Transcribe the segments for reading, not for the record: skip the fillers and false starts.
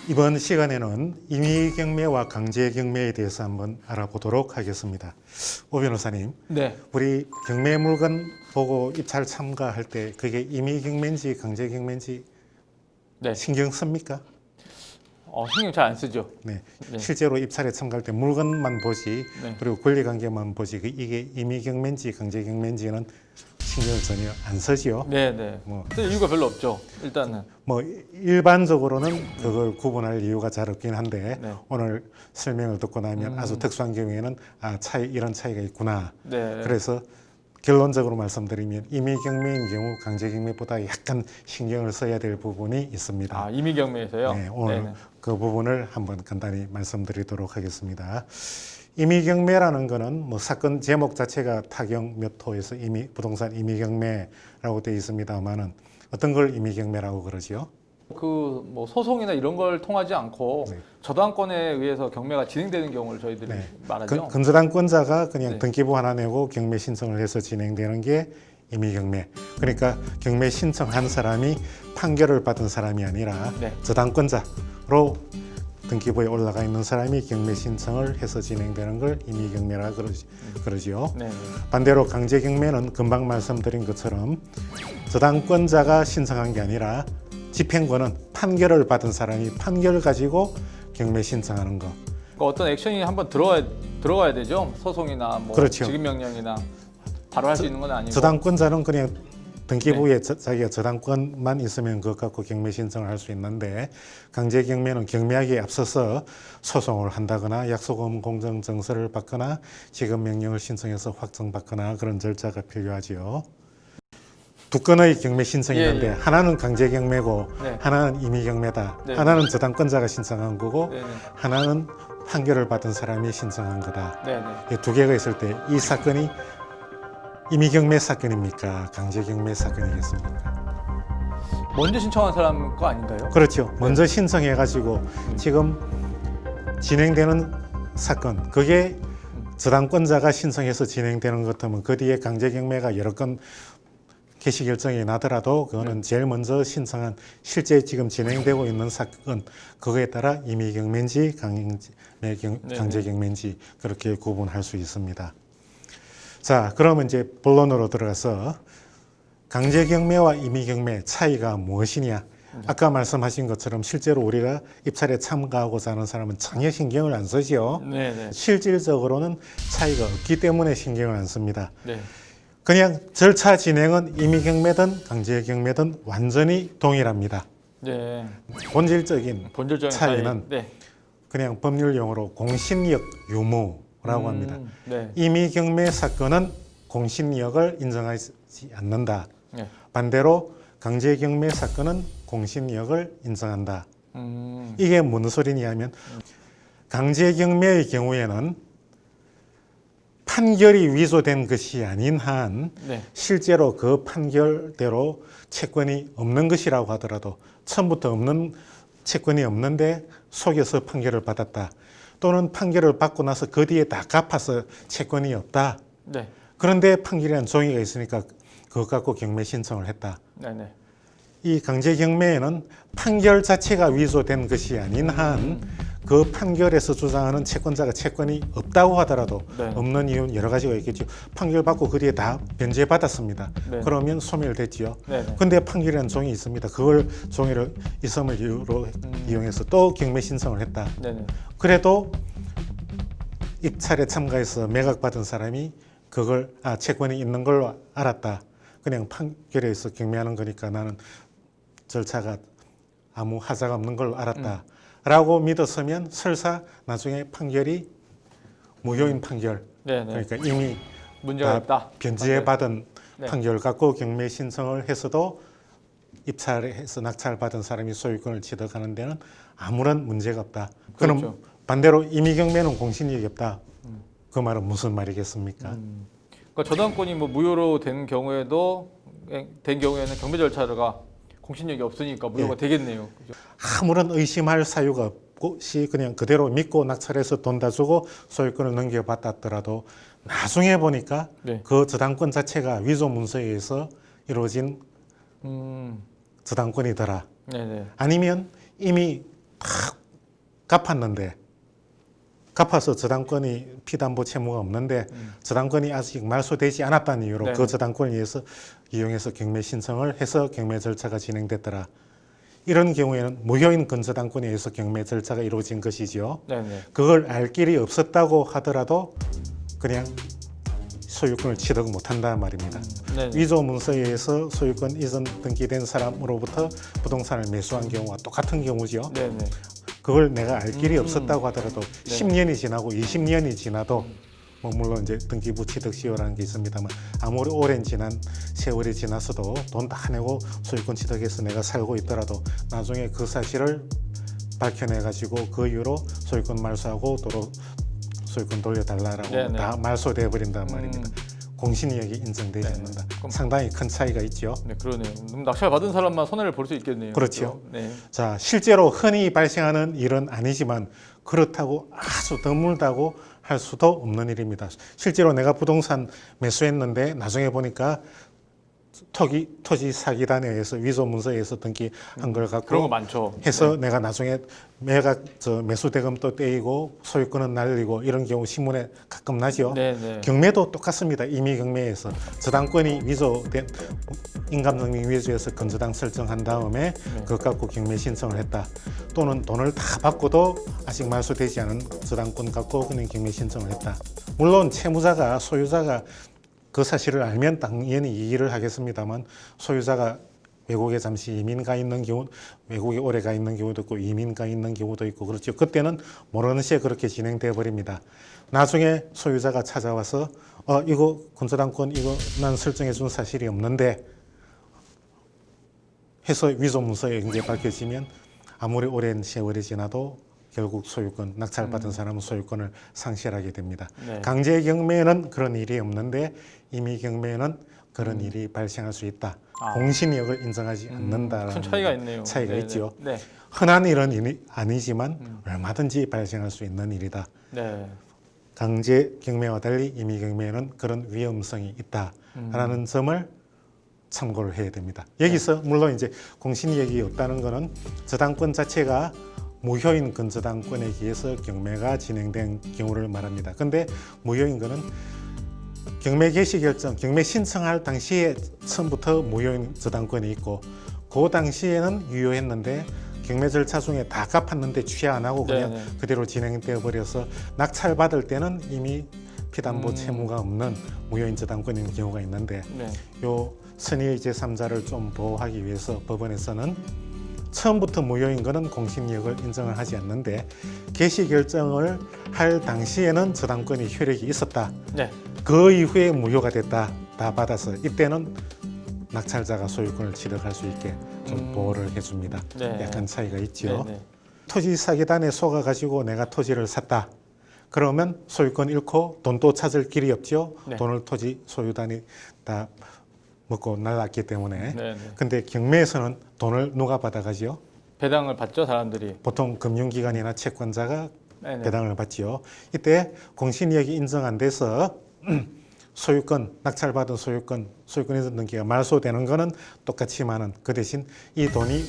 이번 시간에는 임의경매와 강제경매에 대해서 한번 알아보도록 하겠습니다. 오 변호사님, 네. 우리 경매 물건 보고 입찰 참가할 때 그게 임의경매인지 강제경매인지 네. 신경 씁니까? 신경 잘 안 쓰죠. 네. 네. 실제로 입찰에 참가할 때 물건만 보지 네. 그리고 권리관계만 보지 이게 임의경매인지 강제경매인지는 신경을 전혀 안 쓰지요. 네. 쓸 이유가 별로 없죠. 일단은. 뭐 일반적으로는 그걸 구분할 이유가 잘 없긴 한데 네. 오늘 설명을 듣고 나면 아주 특수한 경우에는 이런 차이가 있구나. 네. 그래서 결론적으로 말씀드리면 임의경매인 경우 강제경매보다 약간 신경을 써야 될 부분이 있습니다. 임의경매에서요? 네, 오늘 네네. 그 부분을 한번 간단히 말씀드리도록 하겠습니다. 임의경매라는 거는 뭐 사건 제목 자체가 타경 몇 호에서 부동산 임의경매라고 되어 있습니다만은 어떤 걸 임의경매라고 그러지요? 뭐 소송이나 이런 걸 통하지 않고 네. 저당권에 의해서 경매가 진행되는 경우를 저희들이 네. 말하죠. 근저당권자가 그냥 네. 등기부 하나 내고 경매 신청을 해서 진행되는 게 임의경매. 그러니까 경매 신청한 사람이 판결을 받은 사람이 아니라 네. 저당권자로 등기부에 올라가 있는 사람이 경매 신청을 해서 진행되는 걸 임의경매라 그러지요. 네. 반대로 강제경매는 금방 말씀드린 것처럼 저당권자가 신청한 게 아니라 집행권은 판결을 받은 사람이 판결을 가지고 경매 신청하는 거. 그러니까 어떤 액션이 한번 들어가야 되죠. 소송이나 뭐 그렇죠. 직임명령이나 바로 할 수 있는 건 아니고. 저당권자는 그냥 등기부에 자기가 저당권만 있으면 그것 갖고 경매 신청을 할 수 있는데 강제경매는 경매하기에 앞서서 소송을 한다거나 약속금 공정 정서를 받거나 지급명령을 신청해서 확정받거나 그런 절차가 필요하지요. 두 건의 경매 신청이 있는데 하나는 강제경매고 네. 하나는 임의경매다. 네. 하나는 저당권자가 신청한 거고 네네. 하나는 판결을 받은 사람이 신청한 거다. 네네. 이 두 개가 있을 때 이 사건이 임의경매 사건입니까? 강제경매 사건이겠습니까? 먼저 신청한 사람 거 아닌가요? 그렇죠. 먼저 신청해가지고 지금 진행되는 사건, 그게 저당권자가 신청해서 진행되는 것 같으면 그 뒤에 강제경매가 여러 건 개시 결정이 나더라도 그거는 제일 먼저 신청한 실제 지금 진행되고 있는 사건, 그거에 따라 임의경매인지 강제경매인지 그렇게 구분할 수 있습니다. 자, 그러면 이제 본론으로 들어가서 강제경매와 임의경매 차이가 무엇이냐? 아까 말씀하신 것처럼 실제로 우리가 입찰에 참가하고자 하는 사람은 전혀 신경을 안 쓰죠. 네네. 실질적으로는 차이가 없기 때문에 신경을 안 씁니다. 네. 그냥 절차 진행은 임의경매든 강제경매든 완전히 동일합니다. 네. 본질적인 본질적인 차이는 네. 그냥 법률 용어로 공신력 유무라고 합니다. 네. 임의경매 사건은 공신력을 인정하지 않는다. 네. 반대로 강제경매 사건은 공신력을 인정한다. 이게 무슨 소리냐면 강제경매의 경우에는 판결이 위조된 것이 아닌 한 네. 실제로 그 판결대로 채권이 없는 것이라고 하더라도 처음부터 없는 채권이 없는데 속여서 판결을 받았다. 또는 판결을 받고 나서 그 뒤에 다 갚아서 채권이 없다. 네. 그런데 판결이라는 종이가 있으니까 그것 갖고 경매 신청을 했다. 네네. 이 강제경매에는 판결 자체가 위조된 것이 아닌 한 그 판결에서 주장하는 채권자가 채권이 없다고 하더라도 네. 없는 이유는 여러 가지가 있겠죠. 판결 받고 그 뒤에 다 변제받았습니다. 네. 그러면 소멸됐지요. 네네. 근데 판결이라는 종이 있습니다. 그걸 종이를 있음을 이유로 이용해서 또 경매 신청을 했다. 네네. 그래도 입찰에 참가해서 매각받은 사람이 그걸 채권이 있는 걸로 알았다. 그냥 판결에 있어 경매하는 거니까 나는 절차가 아무 하자가 없는 걸로 알았다. 라고 믿었으면 설사 나중에 판결이 무효인 판결, 네네. 그러니까 이미 문제가 있다. 변제받은 네. 판결 갖고 경매 신청을 했어도 입찰해서 낙찰받은 사람이 소유권을 취득하는 데는 아무런 문제가 없다. 그렇죠. 그럼 반대로 임의경매는 공신력이 없다. 그 말은 무슨 말이겠습니까? 그러니까 저당권이 뭐 무효로 된 경우에는 경매 절차가 공신력이 없으니까 무효가 되겠네요. 그죠? 아무런 의심할 사유가 없이 그냥 그대로 믿고 낙찰해서 돈 다 주고 소유권을 넘겨받았더라도 나중에 보니까 네. 그 저당권 자체가 위조 문서에 의해서 이루어진 저당권이더라. 네네. 아니면 이미 다 갚았는데 갚아서 저당권이 피담보 채무가 없는데 저당권이 아직 말소되지 않았다는 이유로 네. 그 저당권을 이용해서 경매 신청을 해서 경매 절차가 진행됐더라. 이런 경우에는 무효인 근저당권에 의해서 경매 절차가 이루어진 것이죠. 네네. 그걸 알 길이 없었다고 하더라도 그냥 소유권을 취득 못한다는 말입니다. 네네. 위조 문서에 의해서 소유권 이전 등기된 사람으로부터 부동산을 매수한 경우와 똑같은 경우죠. 네네. 그걸 내가 알 길이 없었다고 하더라도 네. 10년이 지나고 20년이 지나도 뭐 물론 이제 등기부 취득 시효라는 게 있습니다만 아무리 오랜 지난 세월이 지났어도 돈 다 내고 소유권 취득해서 내가 살고 있더라도 나중에 그 사실을 밝혀내 가지고 그 이후로 소유권 말소하고 도로 소유권 돌려달라라고 네네. 다 말소돼 버린단 말입니다. 공신이익이 인정되지 네. 않는다. 그럼- 상당히 큰 차이가 있죠. 네, 그러네요. 그럼 낙찰 받은 사람만 손해를 볼 수 있겠네요. 그렇죠. 네. 자, 실제로 흔히 발생하는 일은 아니지만 그렇다고 아주 드물다고 할 수도 없는 일입니다. 실제로 내가 부동산 매수했는데 나중에 보니까 토지 사기단에 의해서 위조 문서에 의해서 등기한 걸 그런 거 갖고 많죠. 해서 내가 나중에 매수 대금도 떼이고 소유권은 날리고 이런 경우 신문에 가끔 나죠. 네네. 경매도 똑같습니다. 이미 경매에서 저당권이 위조된 인감증명 위조해서 근저당 설정한 다음에 그것 갖고 경매 신청을 했다. 또는 돈을 다 받고도 아직 말소되지 않은 저당권 갖고 그냥 경매 신청을 했다. 물론 채무자가 소유자가 그 사실을 알면 당연히 이의를 하겠습니다만 소유자가 외국에 잠시 이민 가 있는 경우, 외국에 오래 가 있는 경우도 있고 이민 가 있는 경우도 있고 그렇죠. 그때는 모르는 시에 그렇게 진행돼 버립니다. 나중에 소유자가 찾아와서 이거 근저당권 이거 난 설정해 준 사실이 없는데 해서 위조 문서에 이제 밝혀지면 아무리 오랜 세월이 지나도 결국 소유권, 낙찰받은 사람은 소유권을 상실하게 됩니다. 네. 강제 경매는 그런 일이 없는데 임의 경매는 그런 일이 발생할 수 있다. 공신력을 인정하지 않는다라는 큰 차이가 있네요. 차이가 네네. 있죠. 네. 흔한 일은 아니지만 얼마든지 발생할 수 있는 일이다. 네. 강제 경매와 달리 임의 경매는 그런 위험성이 있다라는 점을 참고를 해야 됩니다. 여기서 물론 이제 공신력이 없다는 것은 저당권 자체가 무효인 근저당권에 의해서 경매가 진행된 경우를 말합니다. 근데 무효인 거는 경매 개시 결정, 경매 신청할 당시에 처음부터 무효인 저당권이 있고 그 당시에는 유효했는데 경매 절차 중에 다 갚았는데 취하 안 하고 그냥 네네. 그대로 진행되어 버려서 낙찰 받을 때는 이미 피담보 채무가 없는 무효인 저당권인 경우가 있는데 네. 요 선의 제3자를 좀 보호하기 위해서 법원에서는 처음부터 무효인 것은 공신력을 인정을 하지 않는데 개시 결정을 할 당시에는 저당권이 효력이 있었다. 네. 그 이후에 무효가 됐다. 다 받아서 이때는 낙찰자가 소유권을 취득할 수 있게 좀 보호를 해줍니다. 네. 약간 차이가 있죠. 네네. 토지 사기단에 속아 가지고 내가 토지를 샀다. 그러면 소유권 잃고 돈도 찾을 길이 없죠. 네. 돈을 토지 소유단이 다 먹고 날랐기 때문에. 네네. 근데 경매에서는 돈을 누가 받아가지요? 배당을 받죠, 사람들이. 보통 금융기관이나 채권자가 네네. 배당을 받지요. 이때 공신력이 인정 안 돼서 소유권, 낙찰받은 소유권 이전 등기가 말소되는 거는 똑같지만은 그 대신 이 돈이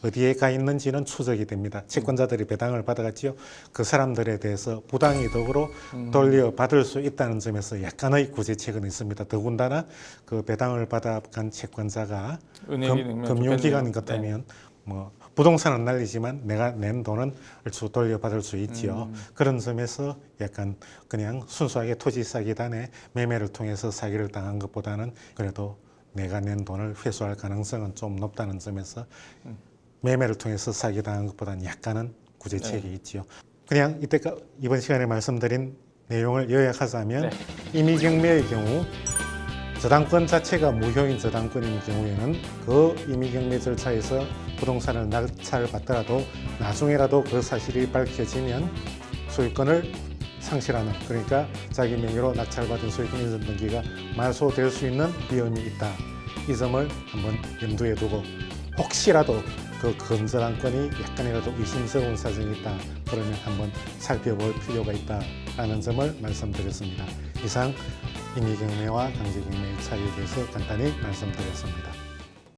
어디에 가 있는지는 추적이 됩니다. 채권자들이 배당을 받아갔지요. 그 사람들에 대해서 부당이득으로 돌려받을 수 있다는 점에서 약간의 구제책은 있습니다. 더군다나 그 배당을 받아간 채권자가 은행이 넣으면 금융기관 좋겠네요. 같으면 뭐 부동산은 날리지만 내가 낸 돈은 얼추 돌려받을 수 있지요. 그런 점에서 약간 그냥 순수하게 토지 사기단에 매매를 통해서 사기를 당한 것보다는 그래도 내가 낸 돈을 회수할 가능성은 좀 높다는 점에서 매매를 통해서 사기당한 것보다는 약간은 구제책이 있지요. 그냥 이번 시간에 말씀드린 내용을 요약하자면 네. 임의경매의 경우 저당권 자체가 무효인 저당권인 경우에는 그 임의경매 절차에서 부동산을 낙찰받더라도 나중에라도 그 사실이 밝혀지면 소유권을 상실하는, 그러니까 자기 명의로 낙찰받은 소유권 이전 등기가 말소될 수 있는 위험이 있다. 이 점을 한번 염두에 두고 혹시라도 그 근저당권이 약간이라도 의심스러운 사정이 있다. 그러면 한번 살펴볼 필요가 있다라는 점을 말씀드렸습니다. 이상 임의경매와 강제경매의 차이에 대해서 간단히 말씀드렸습니다.